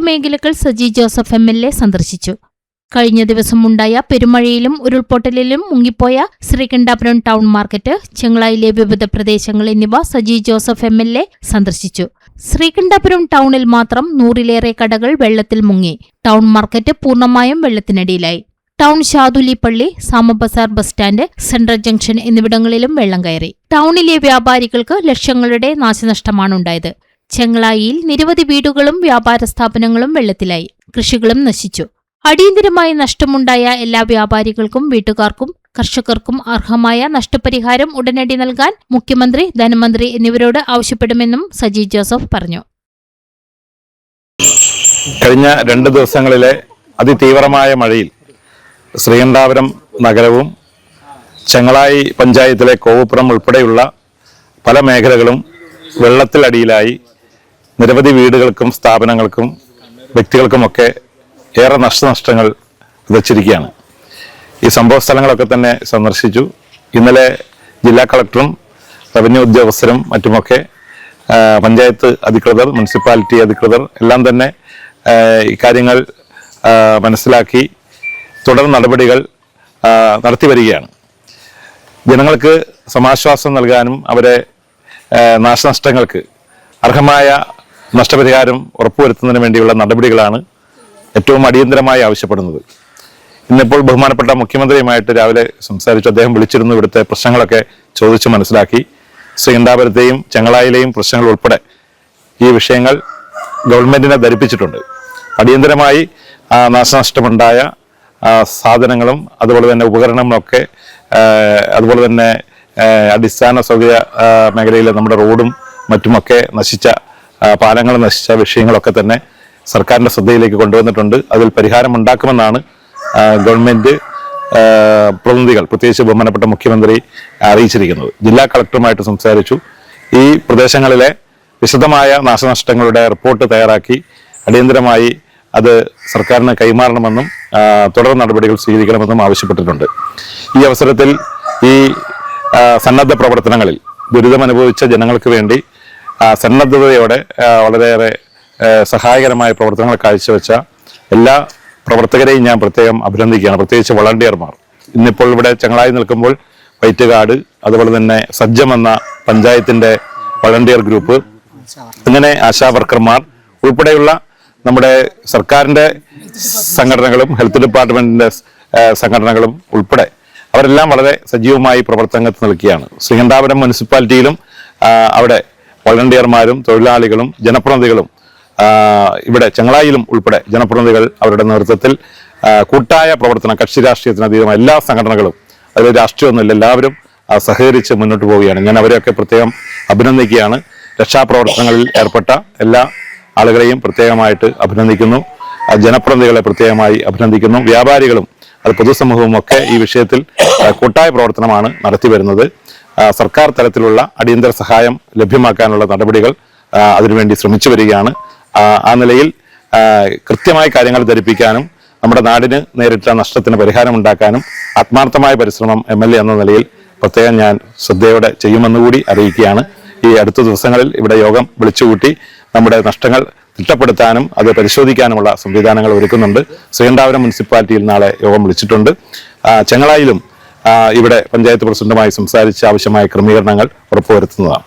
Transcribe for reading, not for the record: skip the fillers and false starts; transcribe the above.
മേഖലകൾ Saji Joseph MLA സന്ദർശിച്ചു. കഴിഞ്ഞ ദിവസമുണ്ടായ പെരുമഴയിലും ഉരുൾപൊട്ടലിലും മുങ്ങിപ്പോയ ശ്രീകണ്ഠാപുരം ടൗൺ മാർക്കറ്റ്, ചെങ്ങളായിലെ വിവിധ പ്രദേശങ്ങൾ എന്നിവ സജി ജോസഫ് MLA സന്ദർശിച്ചു. ശ്രീകണ്ഠാപുരം ടൗണിൽ മാത്രം 100-ലേറെ കടകൾ വെള്ളത്തിൽ മുങ്ങി. ടൗൺ മാർക്കറ്റ് പൂർണ്ണമായും വെള്ളത്തിനടിയിലായി. ടൗൺ ഷാദുലി പള്ളി, സാമബസാർ ബസ് സ്റ്റാൻഡ്, സെൻട്രൽ ജംഗ്ഷൻ എന്നിവിടങ്ങളിലും വെള്ളം കയറി. ടൗണിലെ വ്യാപാരികൾക്ക് ലക്ഷങ്ങളുടെ നാശനഷ്ടമാണുണ്ടായത്. ചെങ്ങളായിയിൽ നിരവധി വീടുകളും വ്യാപാര സ്ഥാപനങ്ങളും വെള്ളത്തിലായി. കൃഷികളും നശിച്ചു. അടിയന്തരമായി നഷ്ടമുണ്ടായ എല്ലാ വ്യാപാരികൾക്കും വീട്ടുകാർക്കും കർഷകർക്കും അർഹമായ നഷ്ടപരിഹാരം ഉടനടി നൽകാൻ മുഖ്യമന്ത്രി, ധനമന്ത്രി എന്നിവരോട് ആവശ്യപ്പെടുമെന്നും സജി ജോസഫ് പറഞ്ഞു. കഴിഞ്ഞ 2 ദിവസങ്ങളിലെ അതിതീവ്രമായ മഴയിൽ ശ്രീകണ്ഠാപുരം നഗരവും ചെങ്ങളായി പഞ്ചായത്തിലെ കോവപ്പുറം ഉൾപ്പെടെയുള്ള പല മേഖലകളും വെള്ളത്തിലടിയിലായി. നിരവധി വീടുകൾക്കും സ്ഥാപനങ്ങൾക്കും വ്യക്തികൾക്കുമൊക്കെ ഏറെ നാശനഷ്ടങ്ങൾ വിതച്ചിരിക്കുകയാണ്. ഈ സംഭവ സ്ഥലങ്ങളൊക്കെ തന്നെ സന്ദർശിച്ചു. ഇന്നലെ ജില്ലാ കളക്ടറും റവന്യൂ ഉദ്യോഗസ്ഥരും മറ്റുമൊക്കെ പഞ്ചായത്ത് അധികൃതർ, മുനിസിപ്പാലിറ്റി അധികൃതർ എല്ലാം തന്നെ ഇക്കാര്യങ്ങൾ മനസ്സിലാക്കി തുടർ നടപടികൾ നടത്തി വരികയാണ്. ജനങ്ങൾക്ക് സമാശ്വാസം നൽകാനും അവരെ നാശനഷ്ടങ്ങൾക്ക് അർഹമായ നഷ്ടപരിഹാരം ഉറപ്പുവരുത്തുന്നതിന് വേണ്ടിയുള്ള നടപടികളാണ് ഏറ്റവും അടിയന്തരമായി ആവശ്യപ്പെടുന്നത്. ഇന്നിപ്പോൾ ബഹുമാനപ്പെട്ട മുഖ്യമന്ത്രിയുമായിട്ട് രാവിലെ സംസാരിച്ചു. അദ്ദേഹം വിളിച്ചിരുന്നു. ഇവിടുത്തെ പ്രശ്നങ്ങളൊക്കെ ചോദിച്ചു മനസ്സിലാക്കി. ശ്രീകണ്ഠാപുരത്തെയും ചെങ്ങളായിലെയും പ്രശ്നങ്ങൾ ഉൾപ്പെടെ ഈ വിഷയങ്ങൾ ഗവൺമെന്റിനെ ധരിപ്പിച്ചിട്ടുണ്ട്. അടിയന്തരമായി നാശനഷ്ടമുണ്ടായ സാധനങ്ങളും അതുപോലെ തന്നെ ഉപകരണങ്ങളൊക്കെ, അതുപോലെ തന്നെ അടിസ്ഥാന സൗകര്യ മേഖലയിലെ നമ്മുടെ റോഡും മറ്റുമൊക്കെ നശിച്ച, പാലങ്ങൾ നശിച്ച വിഷയങ്ങളൊക്കെ തന്നെ സർക്കാരിന്റെ ശ്രദ്ധയിലേക്ക് കൊണ്ടുവന്നിട്ടുണ്ട്. അതിൽ പരിഹാരം ഉണ്ടാക്കുമെന്നാണ് ഗവൺമെന്റ് പ്രതിനിധികൾ, പ്രത്യേകിച്ച് ബഹുമാനപ്പെട്ട മുഖ്യമന്ത്രി അറിയിച്ചിരിക്കുന്നത്. ജില്ലാ കളക്ടറുമായിട്ട് സംസാരിച്ചു. ഈ പ്രദേശങ്ങളിലെ വിശദമായ നാശനഷ്ടങ്ങളുടെ റിപ്പോർട്ട് തയ്യാറാക്കി അടിയന്തരമായി അത് സർക്കാരിന് കൈമാറണമെന്നും തുടർ നടപടികൾ സ്വീകരിക്കണമെന്നും ആവശ്യപ്പെട്ടിട്ടുണ്ട്. ഈ അവസരത്തിൽ ഈ സന്നദ്ധ പ്രവർത്തനങ്ങളിൽ ദുരിതമനുഭവിച്ച ജനങ്ങൾക്ക് വേണ്ടി സന്നദ്ധതയോടെ വളരെയേറെ സഹായകരമായ പ്രവർത്തനങ്ങൾ കാഴ്ചവെച്ച എല്ലാ പ്രവർത്തകരെയും ഞാൻ പ്രത്യേകം അഭിനന്ദിക്കുകയാണ്. പ്രത്യേകിച്ച് വളണ്ടിയർമാർ. ഇന്നിപ്പോൾ ഇവിടെ ചെങ്ങളായി നിൽക്കുമ്പോൾ വൈറ്റുകാട്, അതുപോലെ തന്നെ സജ്ജം എന്ന പഞ്ചായത്തിന്റെ വളണ്ടിയർ ഗ്രൂപ്പ്, അങ്ങനെ ആശാ വർക്കർമാർ ഉൾപ്പെടെയുള്ള നമ്മുടെ സർക്കാരിന്റെ സംഘടനകളും ഹെൽത്ത് ഡിപ്പാർട്ട്മെന്റിന്റെ സംഘടനകളും ഉൾപ്പെടെ അവരെല്ലാം വളരെ സജീവമായി പ്രവർത്തനത്തിൽ നിൽക്കുകയാണ്. ശ്രീകണ്ഠാപുരം മുനിസിപ്പാലിറ്റിയിലും അവിടെ വളണ്ടിയർമാരും തൊഴിലാളികളും ജനപ്രതിനിധികളും, ഇവിടെ ചെങ്ങളായിലും ഉൾപ്പെടെ ജനപ്രതിനിധികൾ അവരുടെ നേതൃത്വത്തിൽ കൂട്ടായ പ്രവർത്തനം, കക്ഷി രാഷ്ട്രീയത്തിനതീതമായ എല്ലാ സംഘടനകളും, അതിൽ രാഷ്ട്രീയമൊന്നുമില്ല, എല്ലാവരും സഹകരിച്ച് മുന്നോട്ട് പോവുകയാണ്. ഞാൻ അവരെയൊക്കെ പ്രത്യേകം അഭിനന്ദിക്കുകയാണ്. രക്ഷാപ്രവർത്തനങ്ങളിൽ ഏർപ്പെട്ട എല്ലാ ആളുകളെയും പ്രത്യേകമായിട്ട് അഭിനന്ദിക്കുന്നു. ജനപ്രതിനിധികളെ പ്രത്യേകമായി അഭിനന്ദിക്കുന്നു. വ്യാപാരികളും അത് പൊതുസമൂഹവും ഒക്കെ ഈ വിഷയത്തിൽ കൂട്ടായ പ്രവർത്തനമാണ് നടത്തി വരുന്നത്. സർക്കാർ തലത്തിലുള്ള അടിയന്തര സഹായം ലഭ്യമാക്കാനുള്ള നടപടികൾ അതിനുവേണ്ടി ശ്രമിച്ചു വരികയാണ്. ആ നിലയിൽ കൃത്യമായ കാര്യങ്ങൾ ധരിപ്പിക്കാനും നമ്മുടെ നാടിന് നേരിട്ട നഷ്ടത്തിന് പരിഹാരം ഉണ്ടാക്കാനും ആത്മാർത്ഥമായ പരിശ്രമം MLA എന്ന നിലയിൽ പ്രത്യേകം ഞാൻ ശ്രദ്ധയോടെ ചെയ്യുമെന്നുകൂടി അറിയിക്കുകയാണ്. ഈ അടുത്ത ദിവസങ്ങളിൽ ഇവിടെ യോഗം വിളിച്ചുകൂട്ടി നമ്മുടെ നഷ്ടങ്ങൾ തിട്ടപ്പെടുത്താനും അത് പരിശോധിക്കാനുമുള്ള സംവിധാനങ്ങൾ ഒരുക്കുന്നുണ്ട്. ശ്രീകണ്ഠാപുരം മുനിസിപ്പാലിറ്റിയിൽ നാളെ യോഗം വിളിച്ചിട്ടുണ്ട്. ചെങ്ങളായിലും ഇവിടെ പഞ്ചായത്ത് പ്രസിഡന്റുമായി സംസാരിച്ച് ആവശ്യമായ ക്രമീകരണങ്ങൾ ഉറപ്പുവരുത്തുന്നതാണ്.